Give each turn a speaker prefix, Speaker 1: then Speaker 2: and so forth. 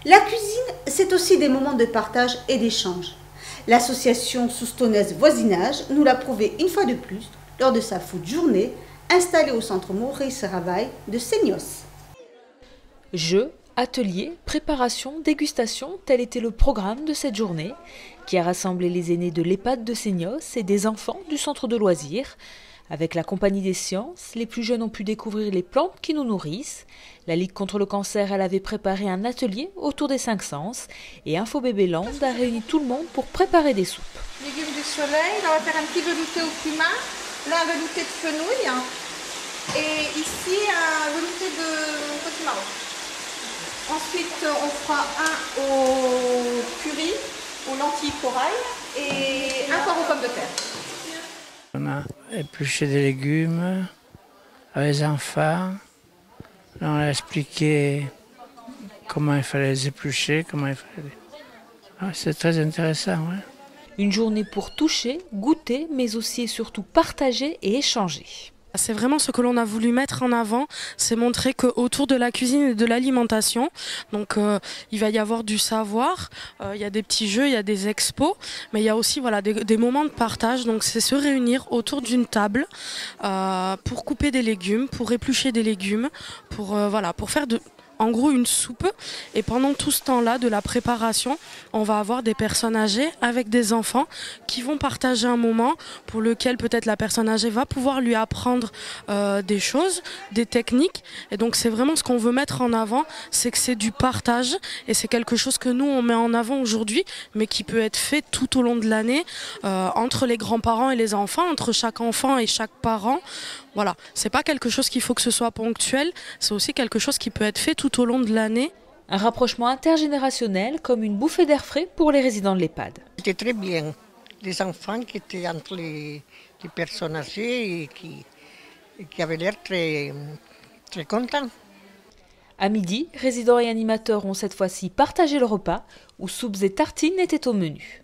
Speaker 1: La cuisine, c'est aussi des moments de partage et d'échange. L'association Soustonaise Voisinage nous l'a prouvé une fois de plus lors de sa food journée installée au centre Maurice Ravaille de Seignos.
Speaker 2: Jeux, ateliers, préparation, dégustation, tel était le programme de cette journée qui a rassemblé les aînés de l'EHPAD de Seignos et des enfants du centre de loisirs. Avec la Compagnie des Sciences, les plus jeunes ont pu découvrir les plantes qui nous nourrissent. La Ligue contre le cancer, elle avait préparé un atelier autour des 5 sens. Et Info Bébé Land a réuni tout le monde pour préparer des soupes.
Speaker 3: Légumes du soleil, là on va faire un petit velouté au cumin, là un velouté de fenouil et ici un velouté de potimarron. Ensuite on fera un au curry, aux lentilles corail et un poire aux pommes de terre.
Speaker 4: On a épluché des légumes avec les enfants. On a expliqué comment il fallait les éplucher, c'est très intéressant. Ouais.
Speaker 2: Une journée pour toucher, goûter, mais aussi et surtout partager et échanger.
Speaker 5: C'est vraiment ce que l'on a voulu mettre en avant, c'est montrer qu'autour de la cuisine et de l'alimentation, donc il va y avoir du savoir, il y a des petits jeux, il y a des expos, mais il y a aussi des moments de partage, donc c'est se réunir autour d'une table pour couper des légumes, pour éplucher des légumes, pour faire en gros une soupe. Et pendant tout ce temps-là de la préparation, on va avoir des personnes âgées avec des enfants qui vont partager un moment pour lequel peut-être la personne âgée va pouvoir lui apprendre des choses, des techniques. Et donc c'est vraiment ce qu'on veut mettre en avant, c'est que c'est du partage et c'est quelque chose que nous on met en avant aujourd'hui, mais qui peut être fait tout au long de l'année entre les grands-parents et les enfants, entre chaque enfant et chaque parent. Voilà, c'est pas quelque chose qu'il faut que ce soit ponctuel, c'est aussi quelque chose qui peut être fait tout au long de l'année.
Speaker 2: Un rapprochement intergénérationnel comme une bouffée d'air frais pour les résidents de l'EHPAD.
Speaker 6: C'était très bien. Les enfants qui étaient entre les personnes âgées et qui avaient l'air très, très contents.
Speaker 2: À midi, résidents et animateurs ont cette fois-ci partagé le repas où soupes et tartines étaient au menu.